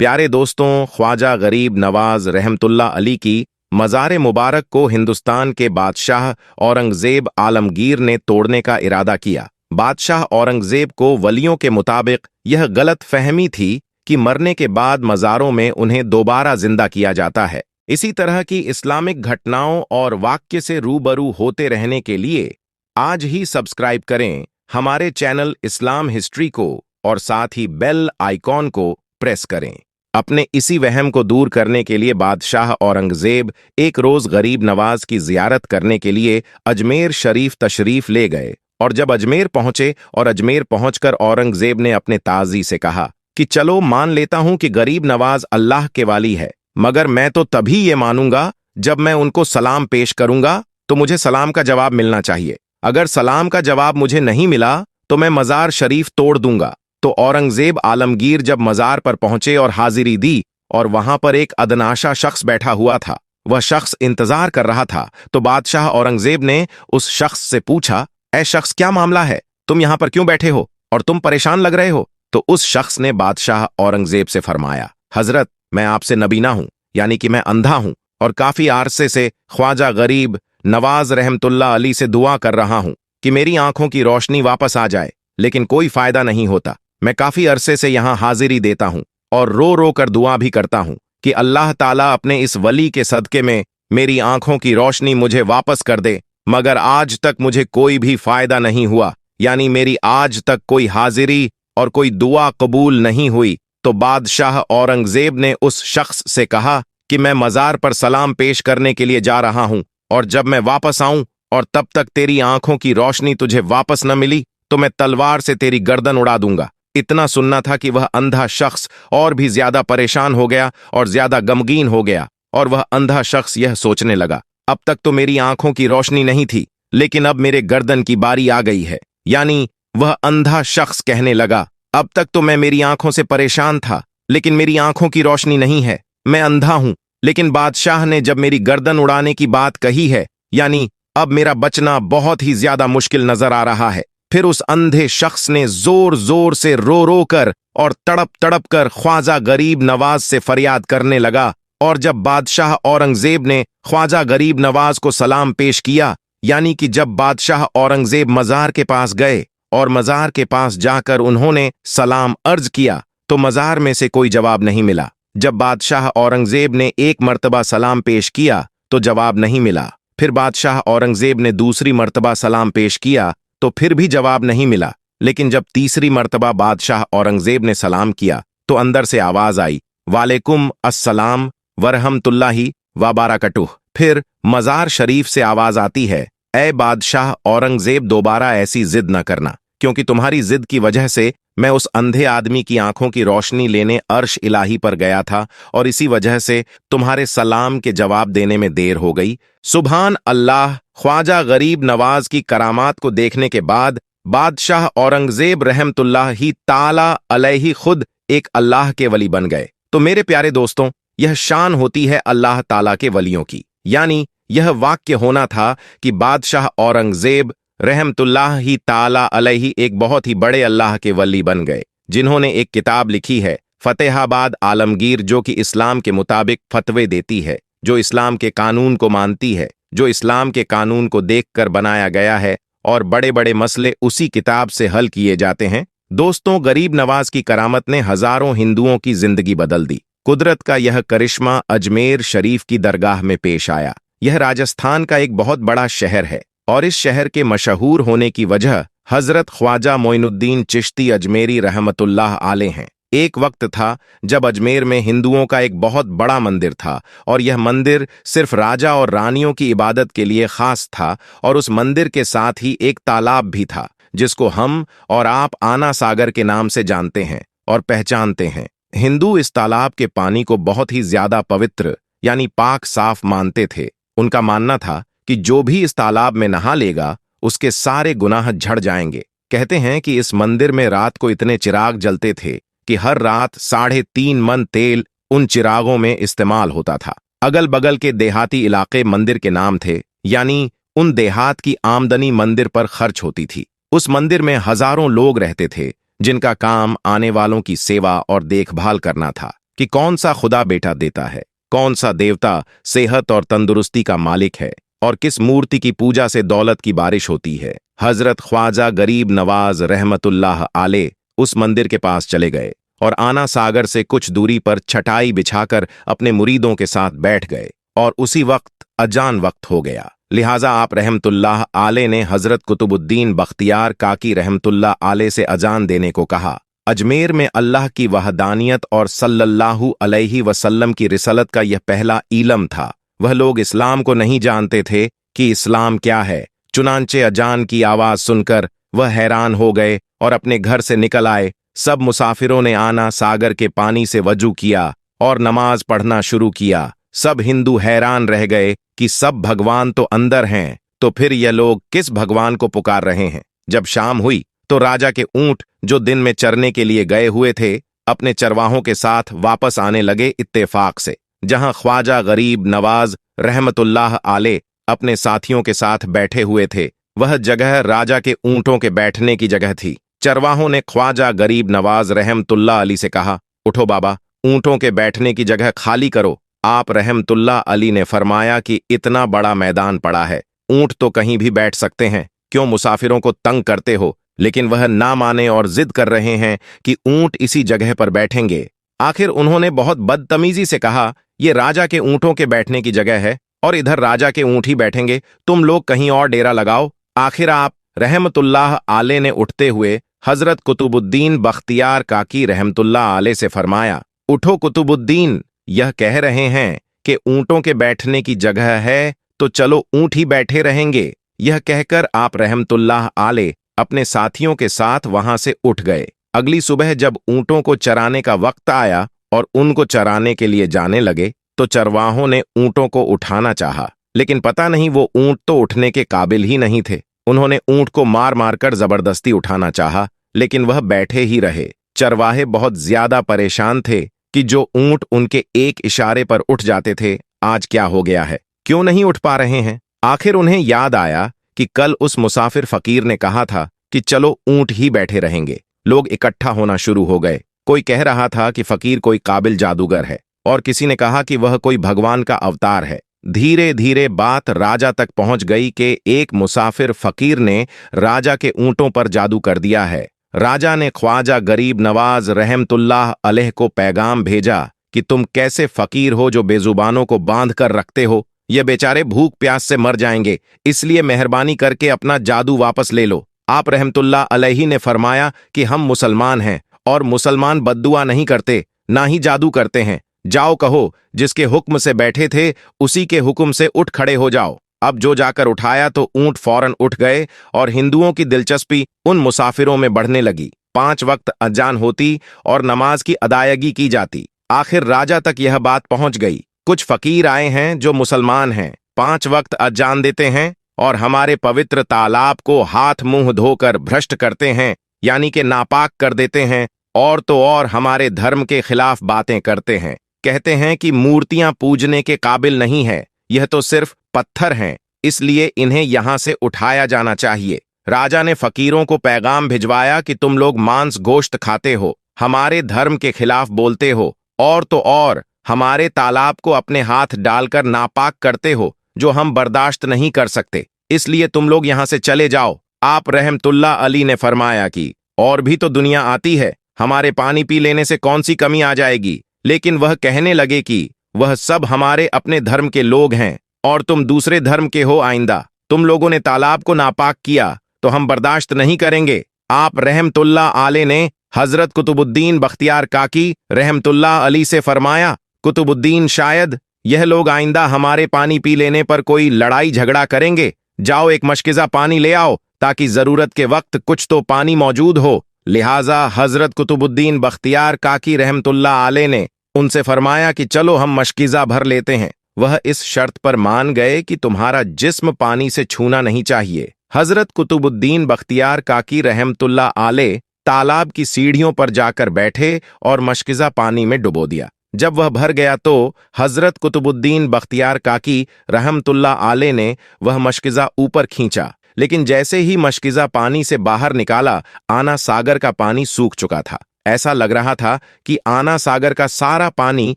प्यारे दोस्तों, ख्वाजा गरीब नवाज रहमतुल्लाह अली की मज़ार मुबारक को हिंदुस्तान के बादशाह औरंगज़ेब आलमगीर ने तोड़ने का इरादा किया। बादशाह औरंगज़ेब को वलियों के मुताबिक यह गलत फहमी थी कि मरने के बाद मज़ारों में उन्हें दोबारा जिंदा किया जाता है। इसी तरह की इस्लामिक घटनाओं और वाक्य से रूबरू होते रहने के लिए आज ही सब्सक्राइब करें हमारे चैनल इस्लाम हिस्ट्री को और साथ ही बेल आइकॉन को प्रेस करें। अपने इसी वहम को दूर करने के लिए बादशाह औरंगज़ेब एक रोज गरीब नवाज की जियारत करने के लिए अजमेर शरीफ तशरीफ ले गए और जब अजमेर पहुंचे और अजमेर पहुंचकर औरंगज़ेब ने अपने ताजी से कहा कि चलो मान लेता हूं कि गरीब नवाज अल्लाह के वाली है, मगर मैं तो तभी ये मानूंगा जब मैं उनको सलाम पेश करूंगा तो मुझे सलाम का जवाब मिलना चाहिए। अगर सलाम का जवाब मुझे नहीं मिला तो मैं मज़ार शरीफ तोड़ दूंगा। तो औरंगज़ेब आलमगीर जब मज़ार पर पहुंचे और हाजिरी दी और वहां पर एक अदनाशा शख्स बैठा हुआ था, वह शख्स इंतजार कर रहा था, तो बादशाह औरंगज़ेब ने उस शख्स से पूछा, ऐ शख्स, क्या मामला है? तुम यहां पर क्यों बैठे हो और तुम परेशान लग रहे हो? तो उस शख्स ने बादशाह औरंगज़ेब से फरमाया, हजरत, मैं आपसे नबीना हूं, यानी कि मैं अंधा हूं और काफी अरसे से ख्वाजा गरीब नवाज रहमतुल्लाह अली से दुआ कर रहा हूं कि मेरी आंखों की रोशनी वापस आ जाए, लेकिन कोई फायदा नहीं होता। मैं काफी अरसे से यहां हाजिरी देता हूं और रो रो कर दुआ भी करता हूं कि अल्लाह ताला अपने इस वली के सदके में मेरी आंखों की रोशनी मुझे वापस कर दे, मगर आज तक मुझे कोई भी फायदा नहीं हुआ, यानी मेरी आज तक कोई हाजिरी और कोई दुआ कबूल नहीं हुई। तो बादशाह औरंगज़ेब ने उस शख्स से कहा कि मैं मज़ार पर सलाम पेश करने के लिए जा रहा हूं और जब मैं वापस आऊं और तब तक तेरी आंखों की रोशनी तुझे वापस न मिली तो मैं तलवार से तेरी गर्दन उड़ा दूंगा। इतना सुनना था कि वह अंधा शख्स और भी ज्यादा परेशान हो गया और ज्यादा गमगीन हो गया और वह अंधा शख्स यह सोचने लगा, अब तक तो मेरी आंखों की रोशनी नहीं थी, लेकिन अब मेरे गर्दन की बारी आ गई है। यानी वह अंधा शख्स कहने लगा, अब तक तो मैं मेरी आंखों से परेशान था, लेकिन मेरी आंखों की रोशनी नहीं है, मैं अंधा हूं। लेकिन बादशाह ने जब मेरी गर्दन उड़ाने की बात कही है, यानी अब मेरा बचना बहुत ही ज्यादा मुश्किल नजर आ रहा है। फिर उस अंधे शख्स ने जोर जोर से रो रो कर और तड़प तड़प कर ख्वाजा गरीब नवाज से फरियाद करने लगा। और जब बादशाह औरंगज़ेब ने ख्वाजा गरीब नवाज को सलाम पेश किया, यानी कि जब बादशाह औरंगज़ेब मज़ार के पास गए और मज़ार के पास जाकर उन्होंने सलाम अर्ज किया, तो मज़ार में से कोई जवाब नहीं मिला। जब बादशाह औरंगज़ेब ने एक मर्तबा सलाम पेश किया तो जवाब नहीं मिला। फिर बादशाह औरंगज़ेब ने दूसरी मर्तबा सलाम पेश किया तो फिर भी जवाब नहीं मिला। लेकिन जब तीसरी मर्तबा बादशाह औरंगज़ेब ने सलाम किया तो अंदर से आवाज आई, वालेकुम अस्सलाम वरहमतुल्लाहि व बारकातुहू। फिर मज़ार शरीफ से आवाज आती है, ऐ बादशाह औरंगज़ेब, दोबारा ऐसी जिद न करना, क्योंकि तुम्हारी जिद की वजह से मैं उस अंधे आदमी की आंखों की रोशनी लेने अर्श इलाही पर गया था और इसी वजह से तुम्हारे सलाम के जवाब देने में देर हो गई। सुभान अल्लाह। ख्वाजा गरीब नवाज की करामात को देखने के बाद बादशाह औरंगज़ेब रहमतुल्लाहि ताला अलैहि खुद एक अल्लाह के वली बन गए। तो मेरे प्यारे दोस्तों, यह शान होती है अल्लाह ताला के वलियों की, यानी यह वाक्य होना था कि बादशाह औरंगज़ेब रहमतुल्लाहि ताला अलैहि एक बहुत ही बड़े अल्लाह के वली बन गए, जिन्होंने एक किताब लिखी है फतेहाबाद आलमगीर, जो कि इस्लाम के मुताबिक फतवे देती है, जो इस्लाम के कानून को मानती है, जो इस्लाम के कानून को देखकर बनाया गया है और बड़े बड़े मसले उसी किताब से हल किए जाते हैं। दोस्तों, गरीब नवाज की करामत ने हजारों हिंदुओं की जिंदगी बदल दी। कुदरत का यह करिश्मा अजमेर शरीफ की दरगाह में पेश आया। यह राजस्थान का एक बहुत बड़ा शहर है और इस शहर के मशहूर होने की वजह हजरत ख्वाजा मोइनुद्दीन चिश्ती अजमेरी रहमतुल्लाह आले हैं। एक वक्त था जब अजमेर में हिंदुओं का एक बहुत बड़ा मंदिर था और यह मंदिर सिर्फ राजा और रानियों की इबादत के लिए खास था और उस मंदिर के साथ ही एक तालाब भी था, जिसको हम और आप आना सागर के नाम से जानते हैं और पहचानते हैं। हिंदू इस तालाब के पानी को बहुत ही ज्यादा पवित्र यानी पाक साफ मानते थे। उनका मानना था कि जो भी इस तालाब में नहा लेगा उसके सारे गुनाह झड़ जाएंगे। कहते हैं कि इस मंदिर में रात को इतने चिराग जलते थे कि हर रात 3.5 मन तेल उन चिरागों में इस्तेमाल होता था। अगल बगल के देहाती इलाके मंदिर के नाम थे, यानी उन देहात की आमदनी मंदिर पर खर्च होती थी। उस मंदिर में हजारों लोग रहते थे जिनका काम आने वालों की सेवा और देखभाल करना था। कि कौन सा खुदा बेटा देता है, कौन सा देवता सेहत और तंदुरुस्ती का मालिक है, और किस मूर्ति की पूजा से दौलत की बारिश होती है। हजरत ख्वाजा गरीब नवाज रहमतुल्लाह आले उस मंदिर के पास चले गए और आना सागर से कुछ दूरी पर छटाई बिछाकर अपने मुरीदों के साथ बैठ गए, और उसी वक्त अजान वक्त हो गया। लिहाजा आप रहमतुल्लाह आले ने हजरत कुतुबुद्दीन बख्तियार काकी रहमतुल्लाह आले से अजान देने को कहा। अजमेर में अल्लाह की वहदानियत और सल्लल्लाहु अलैहि वसल्लम की रिसलत का यह पहला इलम था। वह लोग इस्लाम को नहीं जानते थे कि इस्लाम क्या है। चुनांचे अजान की आवाज सुनकर वह हैरान हो गए और अपने घर से निकल आए। सब मुसाफिरों ने आना सागर के पानी से वजू किया और नमाज पढ़ना शुरू किया। सब हिंदू हैरान रह गए कि सब भगवान तो अंदर हैं, तो फिर यह लोग किस भगवान को पुकार रहे हैं। जब शाम हुई तो राजा के ऊंट जो दिन में चरने के लिए गए हुए थे, अपने चरवाहों के साथ वापस आने लगे इत्तेफाक से। जहां ख्वाजा गरीब नवाज रहमतुल्लाह आले अपने साथियों के साथ बैठे हुए थे, वह जगह राजा के ऊंटों के बैठने की जगह थी। चरवाहों ने ख्वाजा गरीब नवाज रहमतुल्लाह अली से कहा, उठो बाबा, ऊंटों के बैठने की जगह खाली करो। आप रहमतुल्लाह अली ने फरमाया कि इतना बड़ा मैदान पड़ा है, ऊंट तो कहीं भी बैठ सकते हैं, क्यों मुसाफिरों को तंग करते हो। लेकिन वह ना माने और जिद कर रहे हैं कि ऊंट इसी जगह पर बैठेंगे। आखिर उन्होंने बहुत बदतमीजी से कहा, ये राजा के ऊंटों के बैठने की जगह है और इधर राजा के ऊंट ही बैठेंगे, तुम लोग कहीं और डेरा लगाओ। आखिर आप रहमतुल्लाह आले ने उठते हुए हजरत कुतुबुद्दीन बख्तियार काकी रहमतुल्लाह आले से फरमाया, उठो कुतुबुद्दीन, यह कह रहे हैं कि ऊंटों के बैठने की जगह है तो चलो ऊंट ही बैठे रहेंगे। यह कहकर आप रहमतुल्लाह आले अपने साथियों के साथ वहां से उठ गए। अगली सुबह जब ऊंटों को चराने का वक्त आया और उनको चराने के लिए जाने लगे, तो चरवाहों ने ऊंटों को उठाना चाहा, लेकिन पता नहीं वो ऊंट तो उठने के काबिल ही नहीं थे। उन्होंने ऊंट को मार मारकर जबरदस्ती उठाना चाहा, लेकिन वह बैठे ही रहे। चरवाहे बहुत ज्यादा परेशान थे कि जो ऊंट उनके एक इशारे पर उठ जाते थे, आज क्या हो गया है, क्यों नहीं उठ पा रहे हैं। आखिर उन्हें याद आया कि कल उस मुसाफिर फकीर ने कहा था कि चलो ऊंट ही बैठे रहेंगे। लोग इकट्ठा होना शुरू हो गए। कोई कह रहा था कि फकीर कोई काबिल जादूगर है, और किसी ने कहा कि वह कोई भगवान का अवतार है। धीरे धीरे बात राजा तक पहुंच गई कि एक मुसाफिर फकीर ने राजा के ऊंटों पर जादू कर दिया है। राजा ने ख्वाजा गरीब नवाज रहमतुल्लाह अलैह को पैगाम भेजा कि तुम कैसे फकीर हो जो बेजुबानों को बांध कर रखते हो, ये बेचारे भूख प्यास से मर जाएंगे, इसलिए मेहरबानी करके अपना जादू वापस ले लो। आप रहमतुल्लाह अलैहि ने फरमाया कि हम मुसलमान हैं और मुसलमान बद्दुआ नहीं करते, ना ही जादू करते हैं। जाओ कहो, जिसके हुक्म से बैठे थे उसी के हुक्म से उठ खड़े हो जाओ। अब जो जाकर उठाया तो ऊंट फौरन उठ गए और हिंदुओं की दिलचस्पी उन मुसाफिरों में बढ़ने लगी। 5 वक्त अजान होती और नमाज की अदायगी की जाती। आखिर राजा तक यह बात पहुंच गई। कुछ फकीर आए हैं जो मुसलमान हैं, 5 वक्त अजान देते हैं और हमारे पवित्र तालाब को हाथ मुंह धोकर भ्रष्ट करते हैं, यानी कि नापाक कर देते हैं, और तो और हमारे धर्म के खिलाफ बातें करते हैं। कहते हैं कि मूर्तियां पूजने के काबिल नहीं है, यह तो सिर्फ पत्थर हैं, इसलिए इन्हें यहां से उठाया जाना चाहिए। राजा ने फकीरों को पैगाम भिजवाया कि तुम लोग मांस गोश्त खाते हो, हमारे धर्म के खिलाफ बोलते हो, और तो और हमारे तालाब को अपने हाथ डालकर नापाक करते हो, जो हम बर्दाश्त नहीं कर सकते, इसलिए तुम लोग यहां से चले जाओ। आप रहमतुल्लाह अली ने फरमाया कि और भी तो दुनिया आती है, हमारे पानी पी लेने से कौन सी कमी आ जाएगी। लेकिन वह कहने लगे कि वह सब हमारे अपने धर्म के लोग हैं और तुम दूसरे धर्म के हो। आइंदा तुम लोगों ने तालाब को नापाक किया तो हम बर्दाश्त नहीं करेंगे। आप रहमतुल्लाह आले ने हजरत कुतुबुद्दीन बख्तियार काकी रहमतुल्लाह अली से फरमाया, कुतुबुद्दीन, शायद यह लोग आइंदा हमारे पानी पी लेने पर कोई लड़ाई झगड़ा करेंगे। जाओ एक मशकिजा पानी ले आओ ताकि जरूरत के वक्त कुछ तो पानी मौजूद हो। लिहाजा हजरत कुतुबुद्दीन बख्तियार काकी रहमतुल्लाह आले ने उनसे फरमाया कि चलो हम मशकिजा भर लेते हैं। वह इस शर्त पर मान गए कि तुम्हारा जिस्म पानी से छूना नहीं चाहिए। हजरत कुतुबुद्दीन बख्तियार काकी रहमतुल्लाह आले तालाब की सीढ़ियों पर जाकर बैठे और मशकिजा पानी में डुबो दिया। जब वह भर गया तो हजरत कुतुबुद्दीन बख्तियार काकी रहमतुल्लाह आले ने वह मशकिजा ऊपर खींचा, लेकिन जैसे ही मशकिजा पानी से बाहर निकाला, आना सागर का पानी सूख चुका था। ऐसा लग रहा था कि आना सागर का सारा पानी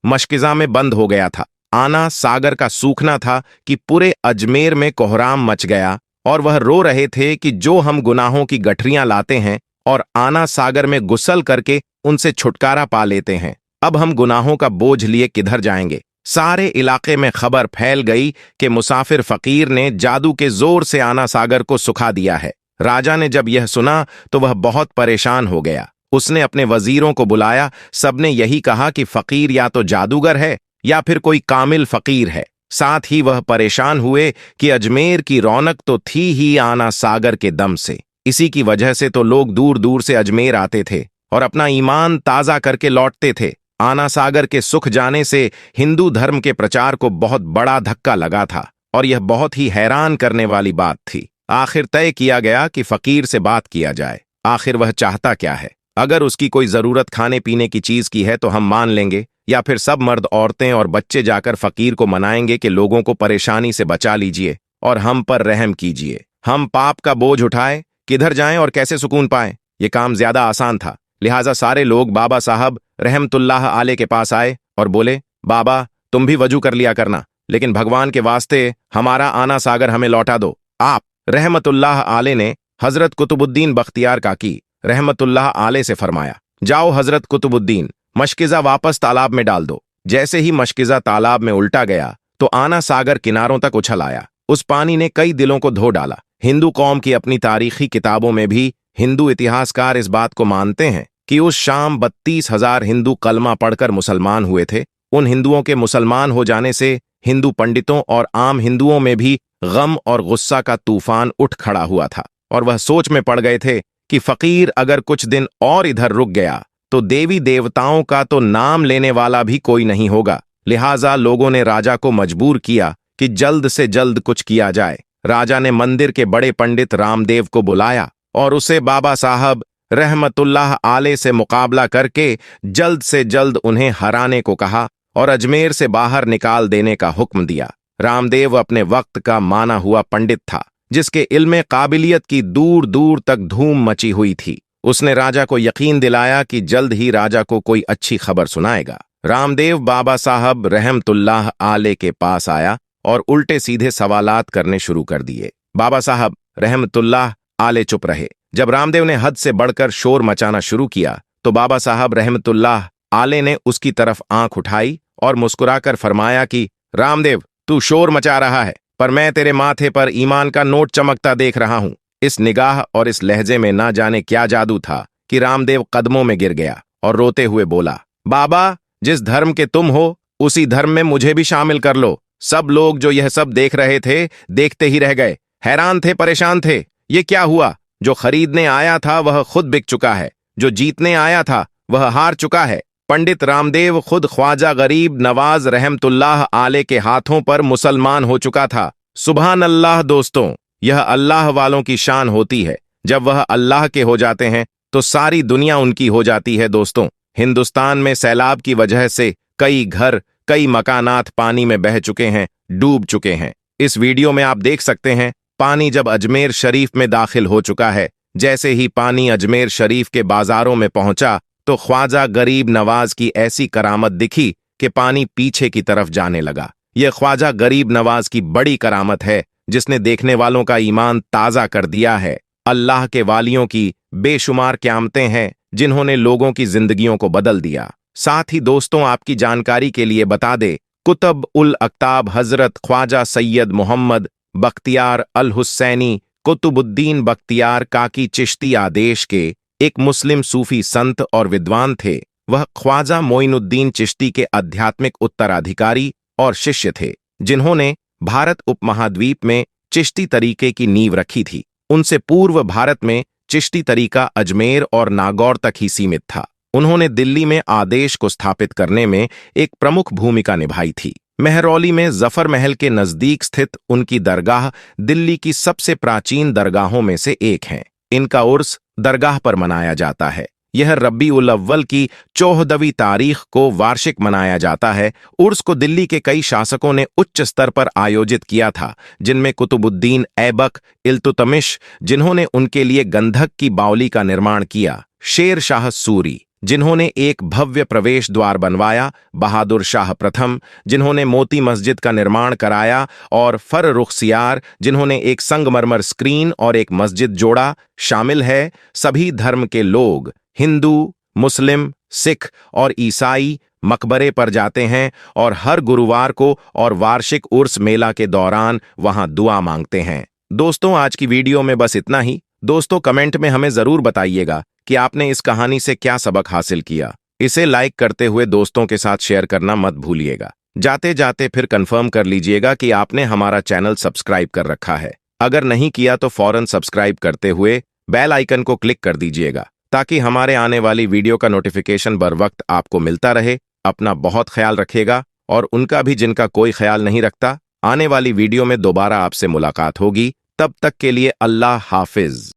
मशकिज़ा में बंद हो गया था। आना सागर का सूखना था कि पूरे अजमेर में कोहराम मच गया और वह रो रहे थे कि जो हम गुनाहों की गठरियां लाते हैं और आना सागर में गुसल करके उनसे छुटकारा पा लेते हैं, अब हम गुनाहों का बोझ लिए किधर जाएंगे। सारे इलाके में खबर फैल गई कि मुसाफिर फकीर ने जादू के जोर से आना सागर को सुखा दिया है। राजा ने जब यह सुना तो वह बहुत परेशान हो गया। उसने अपने वजीरों को बुलाया। सबने यही कहा कि फकीर या तो जादूगर है या फिर कोई कामिल फकीर है। साथ ही वह परेशान हुए कि अजमेर की रौनक तो थी ही आना सागर के दम से। इसी की वजह से तो लोग दूर दूर से अजमेर आते थे और अपना ईमान ताज़ा करके लौटते थे। आना सागर के सुख जाने से हिंदू धर्म के प्रचार को बहुत बड़ा धक्का लगा था और यह बहुत ही हैरान करने वाली बात थी। आखिर तय किया गया कि फकीर से बात किया जाए। आखिर वह चाहता क्या है? अगर उसकी कोई जरूरत खाने पीने की चीज की है तो हम मान लेंगे, या फिर सब मर्द औरतें और बच्चे जाकर फकीर को मनाएंगे कि लोगों को परेशानी से बचा लीजिए और हम पर रहम कीजिए। हम पाप का बोझ उठाए, किधर जाएं और कैसे सुकून पाएं? ये काम ज्यादा आसान था। लिहाजा सारे लोग बाबा साहब रहमतुल्लाह आले के पास आए और बोले, बाबा तुम भी वजू कर लिया करना, लेकिन भगवान के वास्ते हमारा आना सागर हमें लौटा दो। आप रहमतुल्लाह आले ने हजरत कुतुबुद्दीन बख्तियार काकी रहमतुल्लाह आले से फरमाया, जाओ हजरत कुतुबुद्दीन, मशकिज़ा वापस तालाब में डाल दो। जैसे ही मशकिज़ा तालाब में उल्टा गया तो आना सागर किनारों तक उछल आया। उस पानी ने कई दिलों को धो डाला। हिंदू कौम की अपनी तारीखी किताबों में भी हिंदू इतिहासकार इस बात को मानते हैं कि उस शाम 32,000 हिंदू कलमा पढ़कर मुसलमान हुए थे। उन हिंदुओं के मुसलमान हो जाने से हिंदू पंडितों और आम हिंदुओं में भी गम और गुस्सा का तूफान उठ खड़ा हुआ था और वह सोच में पड़ गए थे कि फकीर अगर कुछ दिन और इधर रुक गया तो देवी देवताओं का तो नाम लेने वाला भी कोई नहीं होगा। लिहाजा लोगों ने राजा को मजबूर किया कि जल्द से जल्द कुछ किया जाए। राजा ने मंदिर के बड़े पंडित रामदेव को बुलाया और उसे बाबा साहब रहमतुल्लाह आले से मुकाबला करके जल्द से जल्द उन्हें हराने को कहा और अजमेर से बाहर निकाल देने का हुक्म दिया। रामदेव अपने वक्त का माना हुआ पंडित था, जिसके इल्मे काबिलियत की दूर दूर तक धूम मची हुई थी। उसने राजा को यकीन दिलाया कि जल्द ही राजा को कोई अच्छी खबर सुनाएगा। रामदेव बाबा साहब रहमतुल्लाह आले के पास आया और उल्टे सीधे सवालात करने शुरू कर दिए। बाबा साहब रहमतुल्लाह आले चुप रहे। जब रामदेव ने हद से बढ़कर शोर मचाना शुरू किया तो बाबा साहब रहमतुल्लाह आले ने उसकी तरफ आंख उठाई और मुस्कुराकर फरमाया कि रामदेव, तू शोर मचा रहा है, पर मैं तेरे माथे पर ईमान का नोट चमकता देख रहा हूं। इस निगाह और इस लहजे में ना जाने क्या जादू था कि रामदेव कदमों में गिर गया और रोते हुए बोला, बाबा, जिस धर्म के तुम हो उसी धर्म में मुझे भी शामिल कर लो। सब लोग जो यह सब देख रहे थे देखते ही रह गए, हैरान थे, परेशान थे। ये क्या हुआ? जो खरीदने आया था वह खुद बिक चुका है, जो जीतने आया था वह हार चुका है। पंडित रामदेव खुद ख्वाजा गरीब नवाज रहमतुल्लाह आले के हाथों पर मुसलमान हो चुका था। सुभान अल्लाह। दोस्तों, यह अल्लाह वालों की शान होती है। जब वह अल्लाह के हो जाते हैं तो सारी दुनिया उनकी हो जाती है। दोस्तों, हिंदुस्तान में सैलाब की वजह से कई घर, कई मकानात पानी में बह चुके हैं, डूब चुके हैं। इस वीडियो में आप देख सकते हैं पानी जब अजमेर शरीफ में दाखिल हो चुका है। जैसे ही पानी अजमेर शरीफ के बाजारों में पहुंचा तो ख्वाजा गरीब नवाज की ऐसी करामत दिखी कि पानी पीछे की तरफ जाने लगा। यह ख्वाजा गरीब नवाज की बड़ी करामत है जिसने देखने वालों का ईमान ताज़ा कर दिया है। अल्लाह के वालियों की बेशुमार क़यामतें हैं जिन्होंने लोगों की जिंदगियों को बदल दिया। साथ ही दोस्तों, आपकी जानकारी के लिए बता दे, कुतुब उल अक्ताब हजरत ख्वाजा सैयद मोहम्मद बख्तियार अल हुसैनी कुतुबुद्दीन बख्तियार काकी चिश्ती आदेश के एक मुस्लिम सूफी संत और विद्वान थे। वह ख्वाजा मोइनुद्दीन चिश्ती के आध्यात्मिक उत्तराधिकारी और शिष्य थे, जिन्होंने भारत उपमहाद्वीप में चिश्ती तरीके की नींव रखी थी। उनसे पूर्व भारत में चिश्ती तरीका अजमेर और नागौर तक ही सीमित था। उन्होंने दिल्ली में आदेश को स्थापित करने में एक प्रमुख भूमिका निभाई थी। मेहरौली में जफर महल के नजदीक स्थित उनकी दरगाह दिल्ली की सबसे प्राचीन दरगाहों में से एक है। इनका उर्स दरगाह पर मनाया जाता है। यह रब्बी उल अव्वल की 14वीं तारीख को वार्षिक मनाया जाता है। उर्स को दिल्ली के कई शासकों ने उच्च स्तर पर आयोजित किया था, जिनमें कुतुबुद्दीन ऐबक, इल्तुतमिश, जिन्होंने उनके लिए गंधक की बावली का निर्माण किया, शेर शाह सूरी, जिन्होंने एक भव्य प्रवेश द्वार बनवाया, बहादुर शाह प्रथम, जिन्होंने मोती मस्जिद का निर्माण कराया, और फर्रुखसियार, जिन्होंने एक संगमरमर स्क्रीन और एक मस्जिद जोड़ा, शामिल है। सभी धर्म के लोग, हिंदू, मुस्लिम, सिख और ईसाई, मकबरे पर जाते हैं और हर गुरुवार को और वार्षिक उर्स मेला के दौरान वहां दुआ मांगते हैं। दोस्तों, आज की वीडियो में बस इतना ही। दोस्तों, कमेंट में हमें जरूर बताइएगा कि आपने इस कहानी से क्या सबक हासिल किया। इसे लाइक करते हुए दोस्तों के साथ शेयर करना मत भूलिएगा। जाते जाते फिर कंफर्म कर लीजिएगा कि आपने हमारा चैनल सब्सक्राइब कर रखा है। अगर नहीं किया तो फौरन सब्सक्राइब करते हुए बेल आइकन को क्लिक कर दीजिएगा, ताकि हमारे आने वाली वीडियो का नोटिफिकेशन बर वक्त आपको मिलता रहे। अपना बहुत ख्याल रखिएगा और उनका भी जिनका कोई ख्याल नहीं रखता। आने वाली वीडियो में दोबारा आपसे मुलाकात होगी। तब तक के लिए अल्लाह हाफिज।